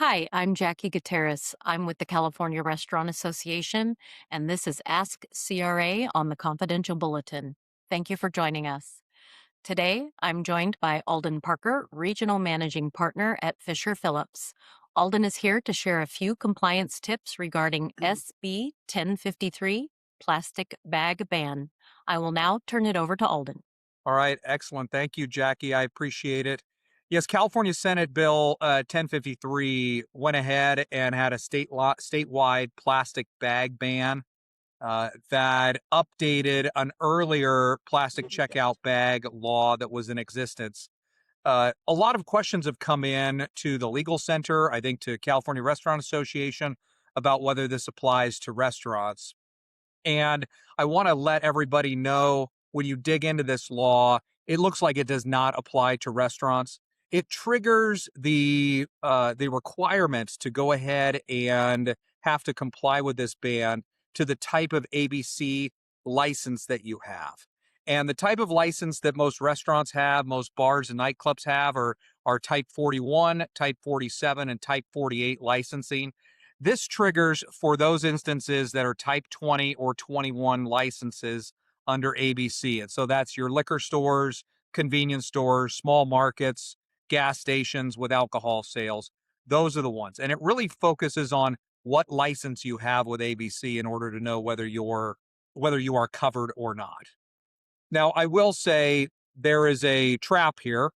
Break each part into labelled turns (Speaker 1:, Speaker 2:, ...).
Speaker 1: Hi, I'm Jackie Gutierrez. I'm with the California Restaurant Association, and this is Ask CRA on the Confidential Bulletin. Thank you for joining us. Today, I'm joined by Alden Parker, Regional Managing Partner at Fisher Phillips. Alden is here to share a few compliance tips regarding SB 1053, Plastic Bag Ban. I will now turn it over to Alden.
Speaker 2: All right, excellent. Thank you, Jackie. I appreciate it. Yes, California Senate Bill 1053 went ahead and had a statewide plastic bag ban that updated an earlier plastic checkout bag law that was in existence. A lot of questions have come in to the legal center, I think to California Restaurant Association, about whether this applies to restaurants. And I want to let everybody know when you dig into this law, it looks like it does not apply to restaurants. It triggers the requirements to go ahead and have to comply with this ban to the type of ABC license that you have. And the type of license that most restaurants have, most bars and nightclubs have, are type 41, type 47, and type 48 licensing. This triggers for those instances that are type 20 or 21 licenses under ABC. And so that's your liquor stores, convenience stores, small markets, gas stations with alcohol sales. Those are the ones. And it really focuses on what license you have with ABC in order to know whether you are covered or not. Now, I will say there is a trap here.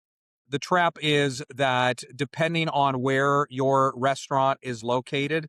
Speaker 2: The trap is that depending on where your restaurant is located,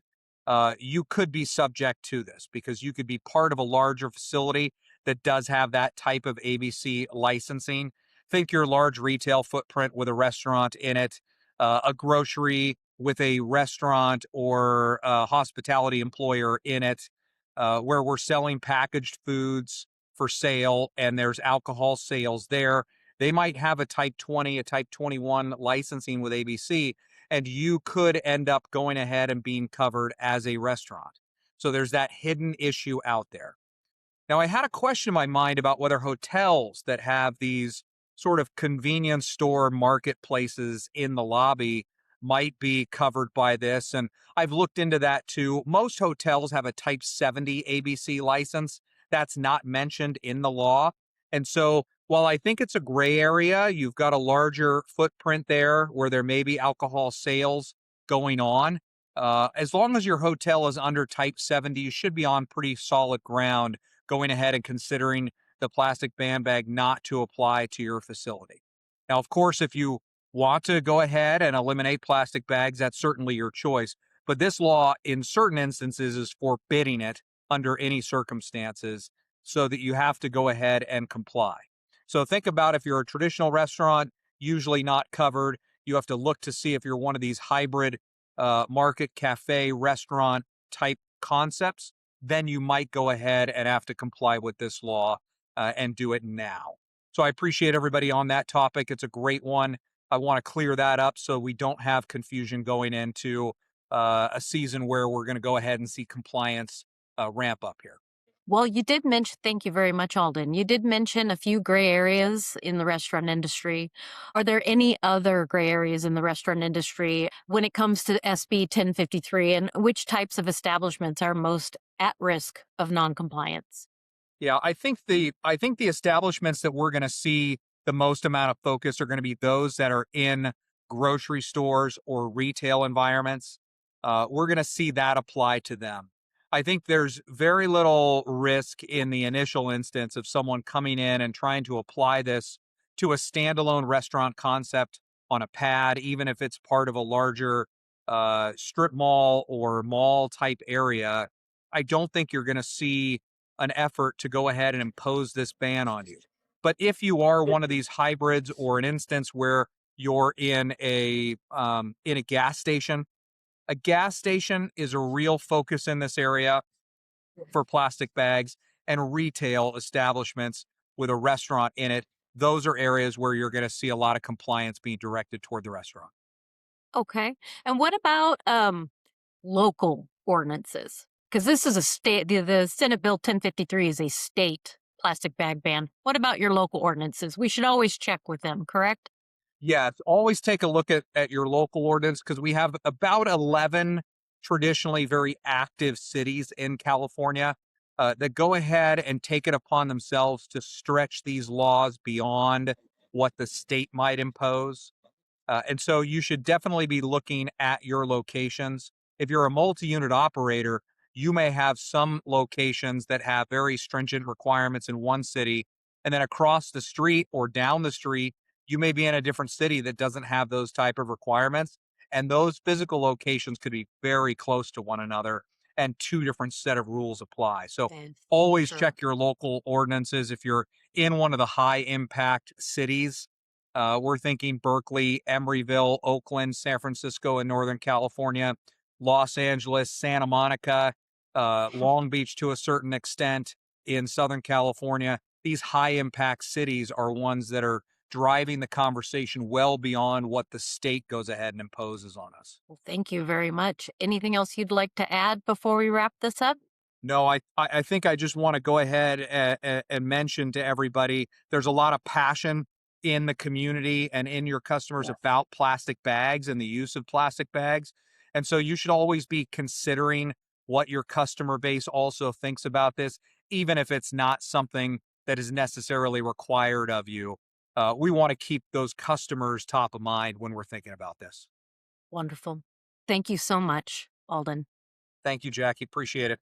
Speaker 2: you could be subject to this because you could be part of a larger facility that does have that type of ABC licensing. Think your large retail footprint with a restaurant in it, a grocery with a restaurant or a hospitality employer in it, where we're selling packaged foods for sale and there's alcohol sales there. They might have a type 20, a type 21 licensing with ABC, and you could end up going ahead and being covered as a restaurant. So there's that hidden issue out there. Now, I had a question in my mind about whether hotels that have these sort of convenience store marketplaces in the lobby might be covered by this. And I've looked into that too. Most hotels have a type 70 ABC license. That's not mentioned in the law. And so while I think it's a gray area, you've got a larger footprint there where there may be alcohol sales going on. As long as your hotel is under type 70, you should be on pretty solid ground going ahead and considering the plastic band bag not to apply to your facility. Now, of course, if you want to go ahead and eliminate plastic bags, that's certainly your choice. But this law, in certain instances, is forbidding it under any circumstances so that you have to go ahead and comply. So think about if you're a traditional restaurant, usually not covered. You have to look to see if you're one of these hybrid market, cafe, restaurant type concepts. Then you might go ahead and have to comply with this law and do it now. So I appreciate everybody on that topic. It's a great one. I want to clear that up so we don't have confusion going into a season where we're going to go ahead and see compliance ramp up here.
Speaker 1: Well, you did mention, thank you very much, Alden. You did mention a few gray areas in the restaurant industry. Are there any other gray areas in the restaurant industry when it comes to SB 1053, and which types of establishments are most at risk of noncompliance?
Speaker 2: Yeah, I think the establishments that we're going to see the most amount of focus are going to be those that are in grocery stores or retail environments. We're going to see that apply to them. I think there's very little risk in the initial instance of someone coming in and trying to apply this to a standalone restaurant concept on a pad, even if it's part of a larger strip mall or mall type area. I don't think you're going to see an effort to go ahead and impose this ban on you. But if you are one of these hybrids or an instance where you're in a gas station, a gas station is a real focus in this area for plastic bags, and retail establishments with a restaurant in it. Those are areas where you're going to see a lot of compliance being directed toward the restaurant.
Speaker 1: Okay. And what about local ordinances? Because this is a state, the Senate Bill 1053 is a state plastic bag ban. What about your local ordinances? We should always check with them, correct?
Speaker 2: Yes, always take a look at your local ordinance because we have about 11 traditionally very active cities in California that go ahead and take it upon themselves to stretch these laws beyond what the state might impose. And so you should definitely be looking at your locations. If you're a multi unit operator, you may have some locations that have very stringent requirements in one city. And then across the street or down the street, you may be in a different city that doesn't have those type of requirements. And those physical locations could be very close to one another and two different set of rules apply. So
Speaker 1: That's
Speaker 2: always
Speaker 1: true.
Speaker 2: check your local ordinances if you're in one of the high impact cities. We're thinking Berkeley, Emeryville, Oakland, San Francisco in Northern California, Los Angeles, Santa Monica, Long Beach to a certain extent in Southern California. These high impact cities are ones that are driving the conversation well beyond what the state goes ahead and imposes on us.
Speaker 1: Well, thank you very much. Anything else you'd like to add before we wrap this up?
Speaker 2: No, I think I just want to go ahead and mention to everybody there's a lot of passion in the community and in your customers
Speaker 1: Yes.
Speaker 2: about plastic bags and the use of plastic bags. And so you should always be considering what your customer base also thinks about this, even if it's not something that is necessarily required of you. We want to keep those customers top of mind when we're thinking about this.
Speaker 1: Wonderful. Thank you so much, Alden.
Speaker 2: Thank you, Jackie. Appreciate it.